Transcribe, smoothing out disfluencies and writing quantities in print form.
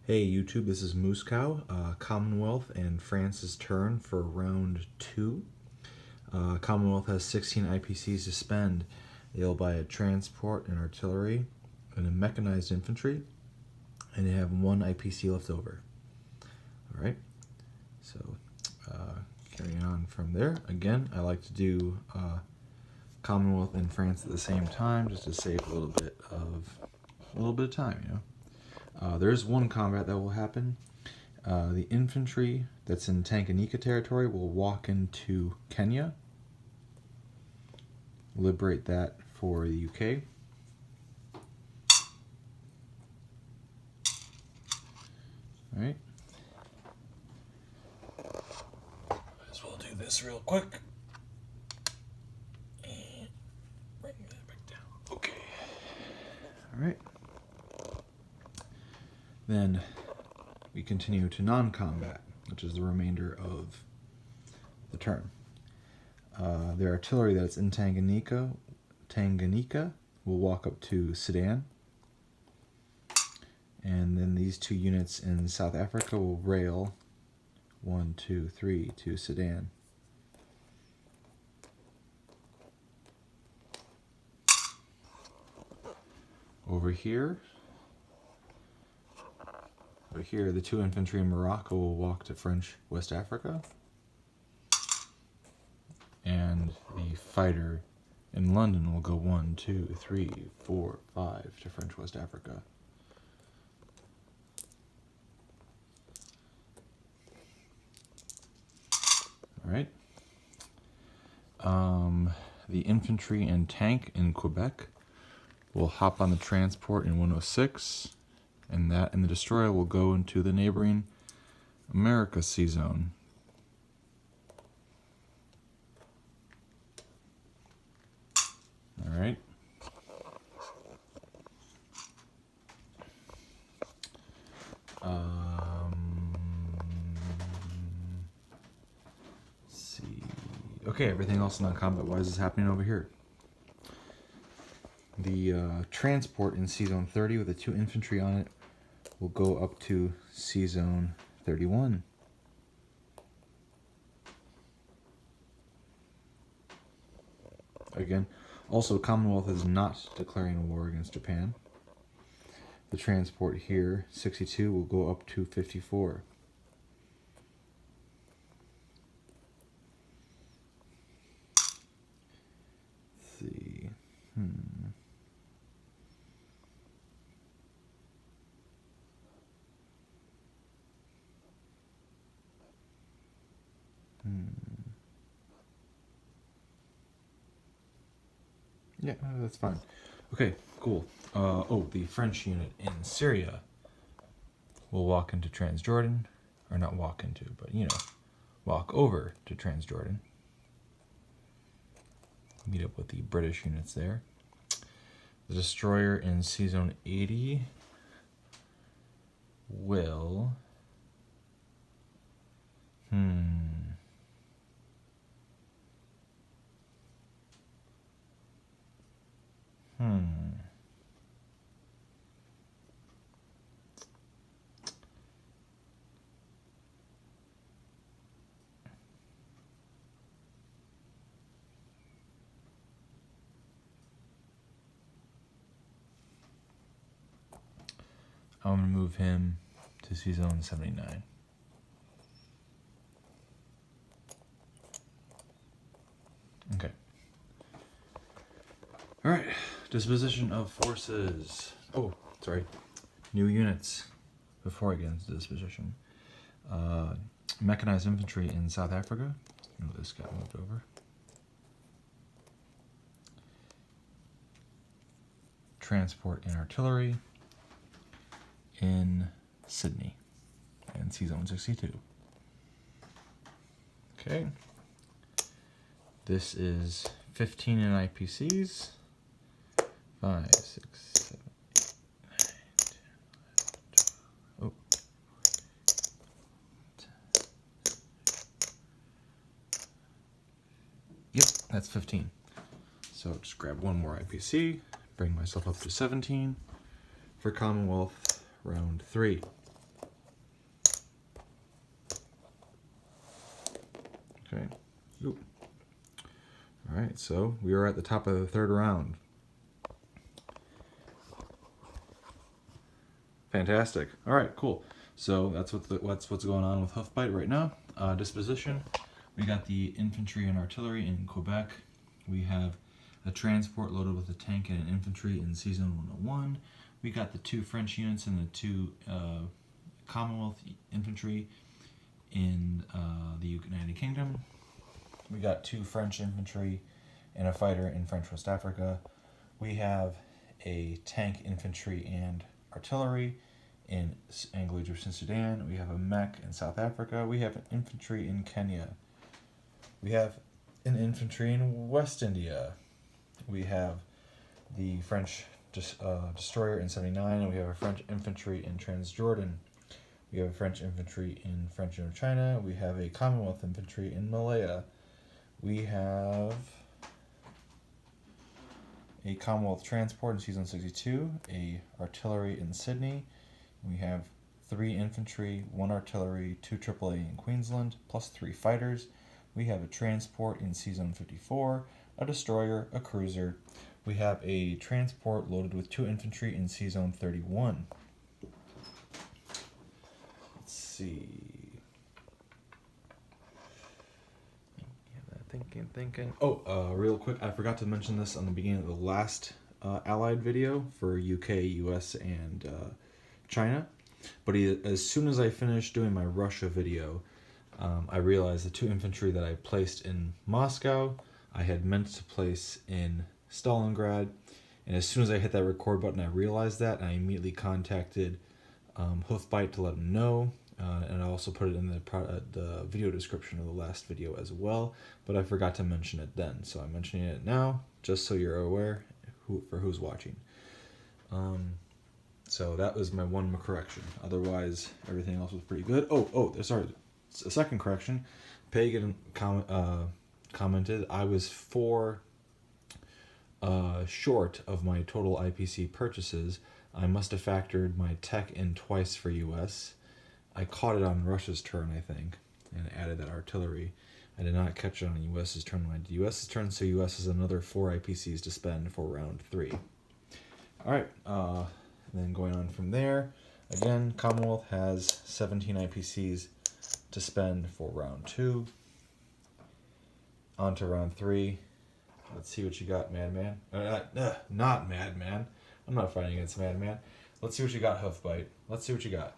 Hey YouTube, this is MooseCow. Commonwealth and France's turn for round 2. Commonwealth has 16 IPCs to spend. They'll buy a transport, an artillery, and a mechanized infantry, and they have 1 IPC left over. Alright, so carrying on from there. Again, I like to do Commonwealth and France at the same time just to save a little bit of time, you know. There's one combat that will happen. The infantry that's in Tanganyika territory will walk into Kenya, liberate that for the UK. Alright. Might as well do this real quick. And bring that back down. Okay. Alright. Then we continue to non-combat, which is the remainder of the turn. Their artillery that's in Tanganyika will walk up to Sudan. And then these 2 units in South Africa will rail 1, 2, 3 to Sudan. Over here, the 2 infantry in Morocco will walk to French West Africa. And the fighter in London will go 1, 2, 3, 4, 5 to French West Africa. Alright. The infantry and tank in Quebec will hop on the transport in 106. And the destroyer will go into the neighboring America Sea Zone. All right. Let's see. Okay, everything else non-combat wise is happening over here. The transport in Sea Zone 30 with the 2 infantry on it will go up to Sea Zone 31. Again, also Commonwealth is not declaring a war against Japan. The transport here, 62, will go up to 54. Let's see. Yeah, that's fine. Okay, cool. The French unit in Syria will walk into Transjordan. Or not walk into, but, you know, walk over to Transjordan. Meet up with the British units there. The destroyer in Sea Zone 80 will... I'm going to move him to Sea Zone 79. Okay. Alright, disposition of forces. Oh, sorry. New units before I get into disposition. Mechanized infantry in South Africa. Oh, this got moved over. Transport and artillery in Sydney and Sea Zone 62. Okay. This is 15 in IPCs. 5, 6, 7, 8, 9, 10, 11, 12. Oh. 10. Yep, that's 15. So just grab 1 more IPC, bring myself up to 17 for Commonwealth round 3. Okay. Oop. All right, so we are at the top of the third round. Fantastic. All right, cool. So that's what's going on with Hoofbite right now. Disposition. We got the infantry and artillery in Quebec. We have a transport loaded with a tank and an infantry in Season 101. We got the 2 French units and the 2 Commonwealth infantry in the United Kingdom. We got 2 French infantry and a fighter in French West Africa. We have a tank, infantry, and artillery in Anglo-Egyptian Sudan. We have a mech in South Africa. We have an infantry in Kenya. We have an infantry in West India. We have the French destroyer in 79, and we have a French infantry in Transjordan. We have a French infantry in French Indochina. We have a Commonwealth infantry in Malaya. We have a Commonwealth transport in Season 62, a artillery in Sydney. We have 3 infantry, 1 artillery, 2 AAA in Queensland, plus 3 fighters. We have a transport in Season 54, a destroyer, a cruiser. We have a transport loaded with 2 infantry in Season 31. Let's see. Thinking. Oh, real quick, I forgot to mention this on the beginning of the last Allied video for UK, US, and China. But as soon as I finished doing my Russia video, I realized the 2 infantry that I placed in Moscow, I had meant to place in Stalingrad. And as soon as I hit that record button, I realized that, and I immediately contacted Hoofbite to let them know. And I also put it in the video description of the last video as well, but I forgot to mention it then, so I'm mentioning it now, just so you're aware for who's watching. So that was my one correction. Otherwise, everything else was pretty good. Sorry, a second correction. Pagan commented I was 4 short of my total IPC purchases. I must have factored my tech in twice for US. I caught it on Russia's turn, I think, and added that artillery. I did not catch it on US's turn when I did US's turn, so US has another 4 IPCs to spend for round 3. Alright, then going on from there, again, Commonwealth has 17 IPCs to spend for round 2. On to round 3. Let's see what you got, Madman. Not Madman. I'm not fighting against Madman. Let's see what you got, Hoofbite. Let's see what you got.